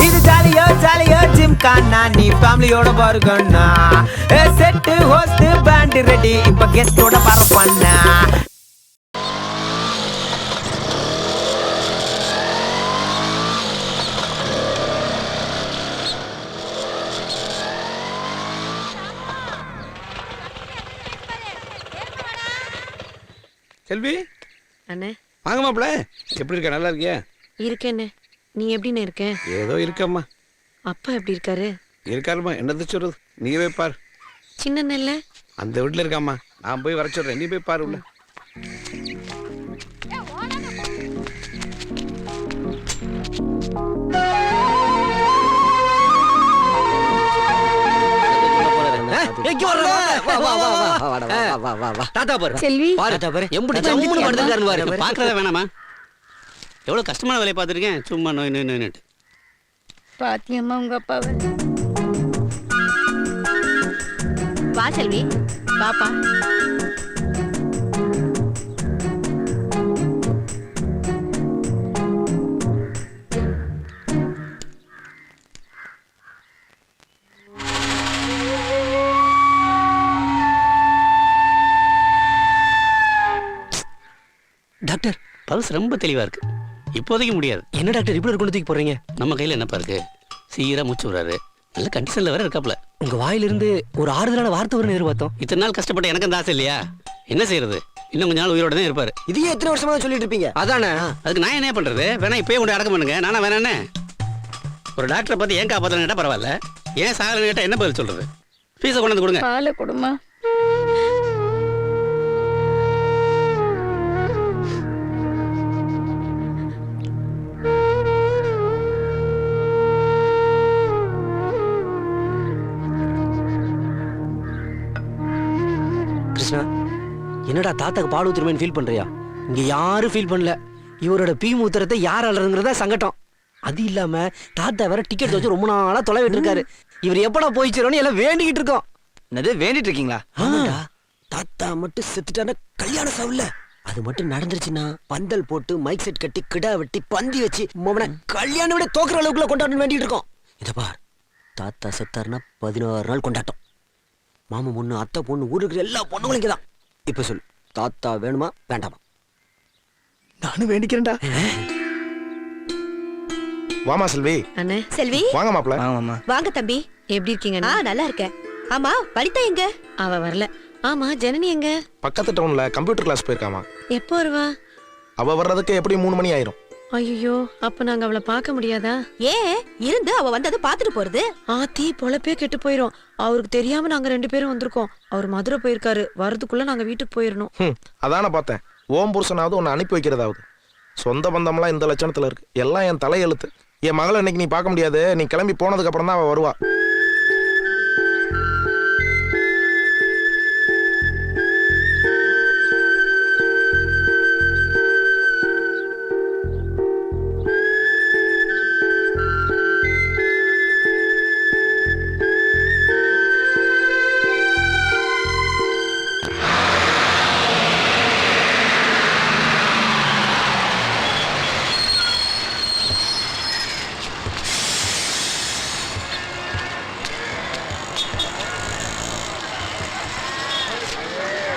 இது ஜாலியோ ஜாலியோ ஜிம் கானா நீ ஃபேமிலியோட பாருங்கண்ணா செட் ஹோஸ்ட் பேண்ட் ரெடி இப்ப கெஸ்டோட பரப்பண்ணா செல்வி அண்ணே வாங்க மாப்பிள்ள. எப்படி இருக்க? நல்லா இருக்கியா? இருக்கேண்ணே. நீ எப்படிண்ணே இருக்க? ஏதோ இருக்கம்மா. அப்பா எப்படி இருக்காரு? இருக்காருமா, என்னது சொல்றது, நீ போய் பாரு. சின்ன நெல்ல அந்த வீட்டுல இருக்காம்மா, நான் போய் வர சொல்றேன், நீ போய் பாரு உள்ள. எவ்வளவு கஷ்டமான வேலையை பார்த்துருக்கேன். சும்மா நோய் நோய் நோய்ட்டு பாத்தியம்மா உங்க அப்பாவை. வா செல்வி, பாப்பா. டாக்டர், பல்ஸ் ரொம்ப தெளிவா இருக்கு. இப்போதைக்கு முடியாது. என்ன டாக்டர் இப்படி கொண்டு தூக்கி போறீங்க? நம்ம கையில என்னப்பா இருக்கு? சீரா மூச்சு விடுறாரு, நல்ல கண்டிஷன்ல வேற இருக்காப்ல. உங்க வாயிலிருந்து ஒரு ஆறுதலான வார்த்தை வரும்னு எதிர்பார்த்தோம். இத்தனை நாள் கஷ்டப்பட்ட எனக்கு அந்த ஆசை இல்லையா? என்ன செய்யறது, இன்னும் கொஞ்ச நாள் உயிரோட தான் இருப்பாரு. இதையே எத்தனை வருஷமா சொல்லிட்டு இருப்பீங்க? அதானே, அதுக்கு நான் என்ன பண்றது? வேணா இப்பயே கொண்டு அடக்கம் பண்ணுங்க. நானா வேணானே? ஒரு டாக்டரை பார்த்து ஏன் காப்பாத்தலன்னு கேட்டா பரவாயில்ல, ஏன் சாகலன்னு கேட்டா என்ன பதில் சொல்றது? ஃபீஸை கொண்டு வந்து கொடுங்க. பாலை கொடுமா. கிருஷ்ணா, என்னடா தாத்தாக்கு பால் ஊத்துருமேன்னு ஃபீல் பண்றியா? இங்க யாரும் ஃபீல் பண்ணல. இவரோட பீ மூத்திரத்தை யார் அலறங்கிறதா சங்கடம். அது இல்லாம தாத்தா வேற டிக்கெட் வச்சு ரொம்ப நாளா தொலைவிட்டு இருக்காரு. இவர் எப்படா போயிச்சிரோன்னு எல்லாம் வேண்டிக்கிட்டு இருக்கோம். என்னது வேண்டிட்டு இருக்கீங்களா? ஆமாடா, தாத்தா மட்டும் செத்துட்டான கல்யாணம் சாவுல. அது மட்டும் நடந்துருச்சுன்னா பந்தல் போட்டு மைக் செட் கட்டி கிடா வெட்டி பந்தி வச்சு மோமன கல்யாணம் விட தோக்குற அளவுக்குள்ள கொண்டாடணும் வேண்டிட்டு இருக்கோம். இத பார், தாத்தா செத்தாருன்னா 16 நாள் கொண்டாட்டம். மாமா பொண்ணு, அத்தை பொண்ணு, ஊருக்கு இருக்கிற எல்லா பொண்ணுங்களும் இங்கதான். இப்ப சொல்லு, தாத்தா வேணுமா வேண்டாமா? நானும் வேண்டிக்கிறேன்டா. வாமா செல்வி. அண்ணே. செல்வி, வாங்க மாப்ள. வாங்க தம்பி. எப்படி இருக்கீங்க? நல்லா இருக்கேன். ஆமா, வனிதா எங்க? அவ வரல. ஆமா, ஜனனி எங்க? பக்கத்து டவுன்ல கம்ப்யூட்டர் கிளாஸ் போயிருக்காமா. எப்போ வருவா? அவ வர்றதுக்கு எப்படி 3 மணி ஆயிரும். ஐயோ, அப்ப நாங்க அவளை பார்க்க முடியாதா? ஏன் இருந்து அவ வந்தது பாத்துட்டு போறது? ஆத்தி பொழப்பே கெட்டு போயிரும். அவருக்கு தெரியாம நாங்க 2 பேரும் வந்திருக்கோம். அவர் மதுரை போயிருக்காரு. வரதுக்குள்ள நாங்க வீட்டுக்கு போயிடணும். அதான பார்த்தேன். ஓம் புருஷனாவது உன்னை அனுப்பி வைக்கிறதாவது. சொந்த பந்தம்லாம் இந்த லட்சணத்துல இருக்கு. எல்லாம் என் தலையெழுத்து. என் மகளை இன்னைக்கு நீ பார்க்க முடியாது. நீ கிளம்பி போனதுக்கு அப்புறம் தான் அவ வருவா.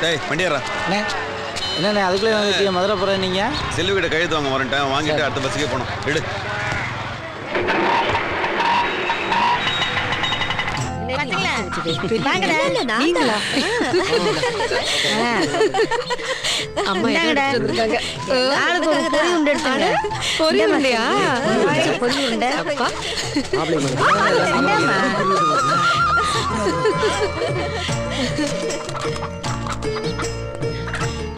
டேய் வண்டியரா. என்னண்ணே அதுக்குள்ளே வந்துட்டு மதுரை போகிறேன்? நீங்கள் செல்வி கிட்ட கழுத்து வாங்க வரேன்ட்டேன். வாங்கிட்டு அடுத்த பஸ்ஸுக்கே போனோம். எடு.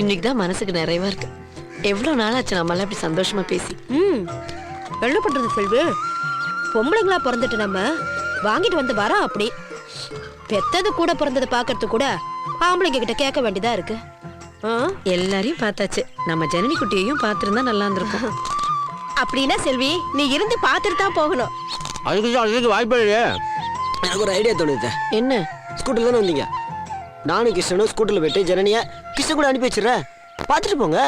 இன்னைக்குதான் மனசுக்கு நிறைவா இருக்கு. எவ்வளவு நாள் ஆச்சு நம்மளால இப்படி சந்தோஷமா பேசி. என்ன பண்றது செல்வி, பொம்பளைங்களா பிறந்துட்டு நம்ம வாங்கிட்டு வந்து வரோம். அப்படி பெத்தது கூட பிறந்தது பாக்குறது கூட ஆம்பளைங்க கிட்ட கேட்க வேண்டியதா இருக்கு. எல்லாரையும் பார்த்தாச்சு, நம்ம ஜனனி குட்டியையும் பார்த்திருந்தா நல்லா இருந்திருக்கும். அப்படின்னா செல்வி, நீ இருந்து பார்த்துட்டு தான் போகணும். அதுக்கு வாய்ப்பு இல்லையே. எனக்கு ஒரு ஐடியா தோணுது. என்ன? ஸ்கூட்டர்ல தானே வந்தீங்க? நானும் கிருஷ்ணனும் ஸ்கூட்டர்ல போயிட்டு ஜனனிய கிருஷ்ணன் கூட அனுப்பி வச்சிடறேன். பாத்துட்டு போங்க.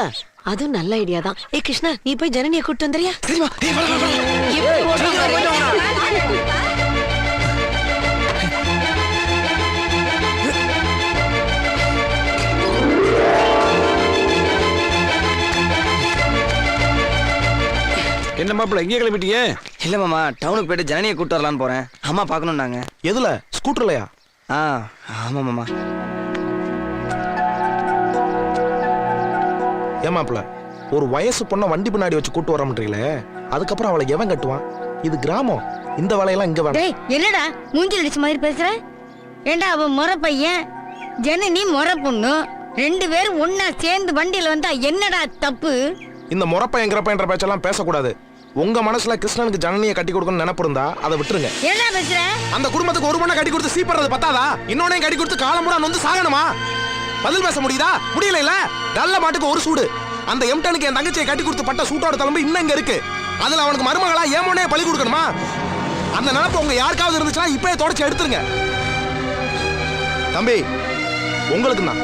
அதுவும் நல்ல ஐடியா தான். ஏ கிருஷ்ணா, நீ போய் ஜனனியை கூட்டு வந்துறியா? மாப்பிள்ள எங்கே கிளம்பிட்டீங்க? இல்ல மாமா டவுனுக்கு போயிட்டு ஜனனியை கூட்டு வரலான்னு போறேன். அம்மா பார்க்கணும்னாங்க. எதுல? ஸ்கூட்டர்லையா? ஆமா மாமா. ஏமாப்ல ஒரு வயசு பொண்ணை வண்டி பின்னாடி வச்சு கூட்டு வரமுன்றீங்களே, அதுக்கப்புறம் அவளை எவன் கட்டுவான்? இது கிராமம், இந்த வேலையெல்லாம் இங்க வேணாம். டேய் என்னடா மூஞ்சில் அடிச்ச மாதிரி பேசுற? ஏண்டா அவன் முறை பையன், ஜனனி முறை பொண்ணு, 2 பேரும் ஒன்னா சேர்ந்து வண்டியில வந்தா என்னடா தப்பு? இந்த முறப்பையங்கிற பேச்செல்லாம் பேசக்கூடாது. உங்க மனசுல கிருஷ்ணனுக்கு ஜனனியை கட்டி கொடுக்கணும்னு நினைப்பு இருந்தா அதை விட்டுருங்க. என்ன பேசுற? அந்த குடும்பத்துக்கு ஒரு பொண்ணை கட்டி கொடுத்து சீப்படுறது பத்தாதா? இன்னொன்னையும் கட்டி கொடுத்து காலமுடா வந்து சாகணுமா? பதில் பேச முடியுதா? முடியல இல்ல. நல்ல மாட்டுக்கு ஒரு சூடு. அந்த எம்டனுக்கு என் தங்கச்சியை கட்டி கொடுத்து பட்ட சூட்டோட தளம்பு இன்னும் இங்க இருக்கு. அதுல அவனுக்கு மருமகளா ஏமோனே பழி கொடுக்கணுமா? அந்த நினைப்பு உங்க யாருக்காவது இருந்துச்சுன்னா இப்பயே தொடச்சு எடுத்துருங்க. தம்பி உங்களுக்கு தான்.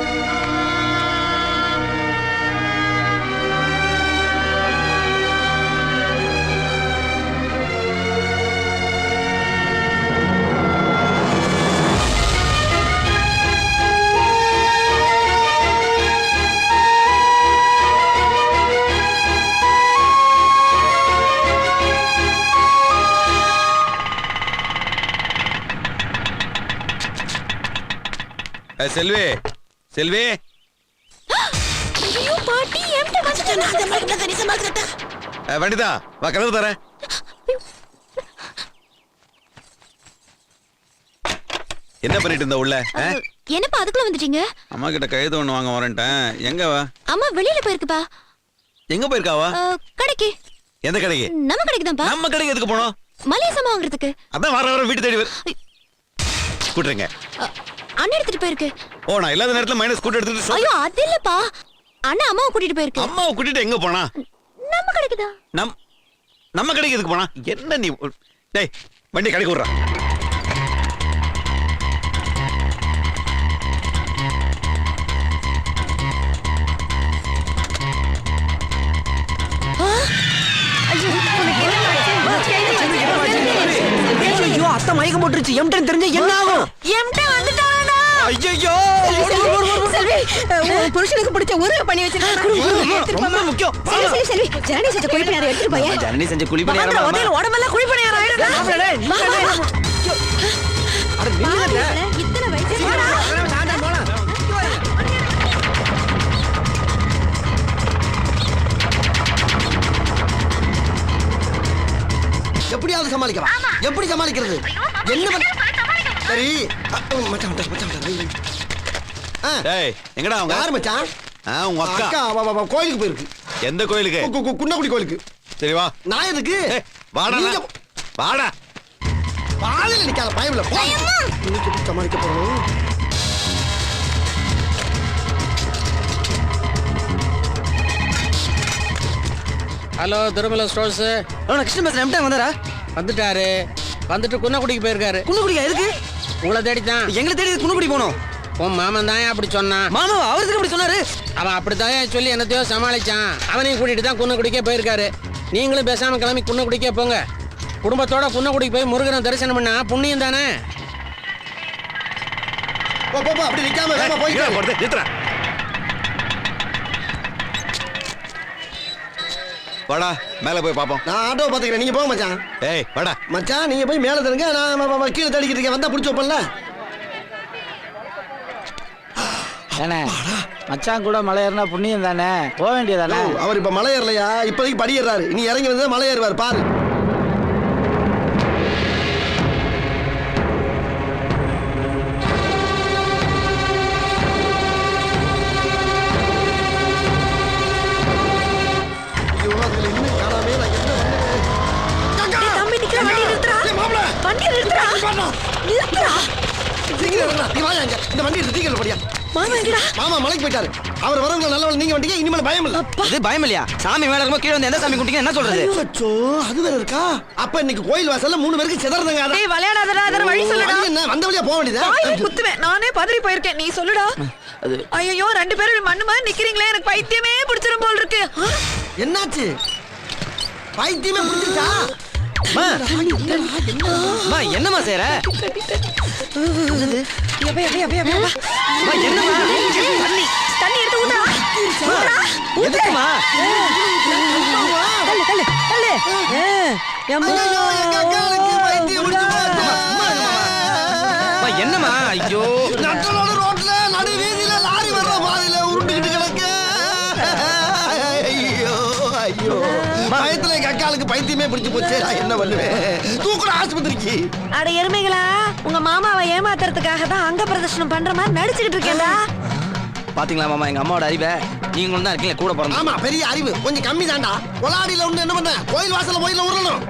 செல்வி செல்வி ஐயோ பாட்டி எம்ட வந்துட்டேன். வண்டிதா வா, கதவு தர. என்ன பண்ணிட்டு இருந்த உள்ள? என்னப்பா அதுக்குள்ள வந்துட்டீங்க? அம்மா கிட்ட கைது ஒண்ணு வாங்க வரேன்ட்டேன். எங்க வா? அம்மா வெளியில போயிருக்குப்பா. எங்க போயிருக்காவா? கடைக்கு. எந்த கடைக்கு? நம்ம கடைக்கு தான்ப்பா. நம்ம கடைக்கு எதுக்கு போனோம்? மளிகை சாமான் வாங்குறதுக்கு. அதான் வர வர வீட்டு தேடி கூட்டுறீங்க. அண்ணன் எடுத்துட்டு போயிருக்கு. ஓ, நான் இல்லாத நேரத்துல மைனஸ் கூட்டு எடுத்துட்டு ஐயோ அது இல்லப்பா, அண்ணா அம்மாவை கூட்டிட்டு போயிருக்கு. அம்மாவை கூட்டிட்டு எங்க போனா? நம்ம கடைக்கு தான். நம்ம கடைக்கு எதுக்கு போனா? என்ன நீ? டேய் வண்டி கடைக்கு விடுறா. ஐயோ அத்தை மயக்கம் போட்டுருச்சு. எம்டன் தெரிஞ்ச என்ன ஆகும்? எம்ட வந்துட்டானா? ஐயோ செல்வி, உன் புருஷனுக்கு பிடிச்ச ஊறுக பண்ணி வச்சிருக்கான். ரொம்ப முக்கியம். சரி செல்வி, ஜனனி செஞ்ச குழி பணியாரம் எடுத்துட்டு போய். ஜனனி செஞ்ச குழி பணியாரம் உடம்பெல்லாம் குழி பணியாரம் ஆயிடுதா? இத்தனை வயசு எப்படியாவது சமாளிக்கலாம். எப்படி சமாளிக்கிறது? என்ன சரி டேய் எங்கடா அவங்க? யார் மச்சான்? உங்க அக்கா. அக்கா கோயிலுக்கு போயிருக்கு. எந்த கோயிலுக்கு? குன்னக்குடி கோயிலுக்கு. சரி வா. நான் எதுக்கு? வாடா வாடா. பாலையில நிக்காத பயமில்ல. இன்னைக்கு எப்படி சமாளிக்க போறோம்? Hello Thirumalai stores. கிருஷ்ணன் பேசுறேன். எம்டன் வந்தாரா? வந்துட்டாரு. வந்துட்டு குன்னக்குடிக்கு போயிருக்காரு. குன்னக்குடியா? எதுக்கு? உங்களை தேடித்தான். எங்களை தேடி குன்னக்குடி போனோம். உன் மாமன் தான் அப்படி சொன்னான். மாமாவா? அவருக்கு அப்படி சொன்னாரு? அவன் அப்படித்தான் சொல்லி என்னத்தையோ சமாளிச்சான். அவனையும் கூட்டிட்டு தான் குன்னக்குடிக்கே போயிருக்காரு. நீங்களும் பேசாம கிளம்பி குன்னக்குடிக்கே போங்க. குடும்பத்தோட குன்னக்குடிக்கு போய் முருகனை தரிசனம் பண்ணா புண்ணியம் தானே. அப்படி நிக்காம போய் வாடா மேல போய் பாப்போம். நான் ஆட்டோ பாத்துக்கிறேன், நீங்க போங்க மச்சான். ஏய் வாடா மச்சான், நீங்க போய் மேல தருங்க, நான் கீழே தடிக்கிட்டு இருக்கேன். வந்தா புடிச்சு வைப்பல. ஏண்ணே மச்சான் கூட மலை ஏறினா புண்ணியம் தானே, போக வேண்டியதானே. அவர் இப்ப மலை ஏறலையா? இப்போதைக்கு படி ஏறாரு. இனி இறங்கி வந்து மலை ஏறுவார் பாரு. மாமா மலைக்கு போயிட்டாரு. அவர் வரவங்க நல்லவங்க. நீங்க வந்தீங்க, இனிமேல் பயம் இல்ல. இது பயம் இல்லையா? சாமி மேல இருக்கும், கீழே வந்து எந்த சாமி கும்பிட்டீங்க என்ன சொல்றது? அச்சோ, அது வேற இருக்கா? அப்ப இன்னைக்கு கோயில் வாசல்ல 3 பேருக்கு சிதறதுங்க. டேய் விளையாடாதடா, அதர வழி சொல்லுடா. என்ன வந்த வழியா போக வேண்டியதா? வாயில குத்துவேன். நானே பதறி போயிருக்கேன். நீ சொல்லுடா. ஐயோ 2 பேரும் மண்ணு மாதிரி நிக்கிறீங்களே, எனக்கு பைத்தியமே பிடிச்சிரும் போல் இருக்கு. என்னாச்சு? பைத்தியமே பிடிச்சிருச்சா? என்னமா செய்யற? தண்ணி எடுத்து ஊத்து ஊத்துடா ஊத்துடா எதுக்குமா தள்ளு தள்ளு தள்ளு எம்மா என்னம்மா ஐயோ நட்டலோட ரோட்ல நடு வீதியில லாரி வர்ற பாதையில உருண்டுகிட்டு கிடக்கு ஐயோ ஐயோ பயத்துல எங்க அக்காளுக்கு பைத்தியமே பிடிச்சு போச்சு நான் என்ன பண்ணுவேன் தூக்குற ஆஸ்பத்திரிக்கு அட எருமைகளா உங்க மாமாவை ஏமாத்துறதுக்காக தான் அங்க பிரதர்ஷனம் பண்ற மாதிரி நடிச்சுக்கிட்டு இருக்கேன்டா பாத்தீங்களா மாமா எங்க அம்மாவோட அறிவை நீங்களும் தான் இருக்கீங்க கூட பிறந்த ஆமா பெரிய அறிவு கொஞ்சம் கம்மி தான்டா கொலாடியில ஒண்ணு என்ன பண்ண கோயில் வாசல்ல போயில உருளணும்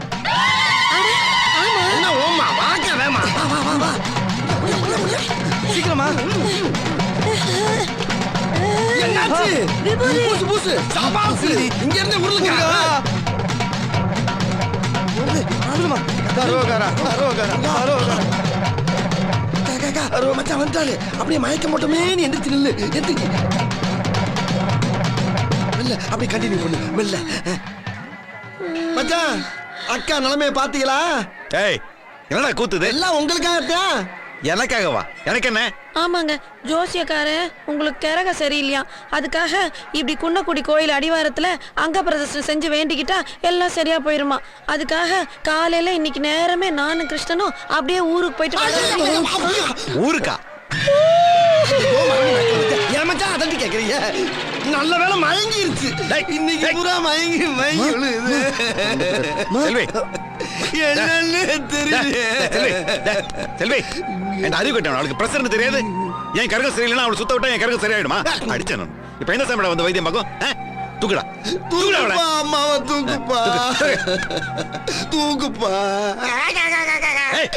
என்ன ஓமா வாங்க வேமா வா வா வா வா சீக்கிரமா என்னாச்சு விபூதி. பூசு பூசு சபாசு இங்க இருந்து உருளுங்க மச்சான் வந்துட்டாரு அப்படியே மயக்க மட்டுமே நீ எந்திரிச்சு நில்லு எந்திரிச்சு மெல்ல அப்படியே கண்டினியூ பண்ணு மெல்ல மச்சான் அக்கா நிலைமைய பாத்தீங்களா ஏய் என்னடா கூத்துது எல்லாம் உங்களுக்காகத்தான் எனக்காகவா எனக்கு என்ன ஆமாங்க ஜோசியக்காரன் உங்களுக்கு கிரக சரியில்லையா அதுக்காக இப்படி குன்னக்குடி கோயில் அடிவாரத்துல அங்க பிரதர்ஷனம் செஞ்சு வேண்டிக்கிட்டா எல்லாம் சரியா போயிருமா அதுக்காக காலையில இன்னைக்கு நேரமே நானும் கிருஷ்ணனும் அப்படியே ஊருக்கு போயிட்டு ஊருக்கா ஏன் மச்சான் அதண்டி கேக்குறீங்க நல்ல வேளை மயங்கிருச்சு இன்னைக்கு பூரா மயங்கி மயங்கி விழுது செல்வி என்னன்னு தெரியல செல்வி செல்வி என் அறிவு கட்டணும் அவளுக்கு பிரசன்னு தெரியாது என் கருகம் சரியில்லைன்னா அவளை சுத்த விட்டா என் கருகம் சரியாயிடுமா அடிச்சேன் நான் இப்ப என்ன சாமியோட வந்து வைத்தியம் பார்க்கும் தூக்குடா தூக்குடா அவளை அம்மாவை தூக்குப்பா தூக்குப்பா ஏய்,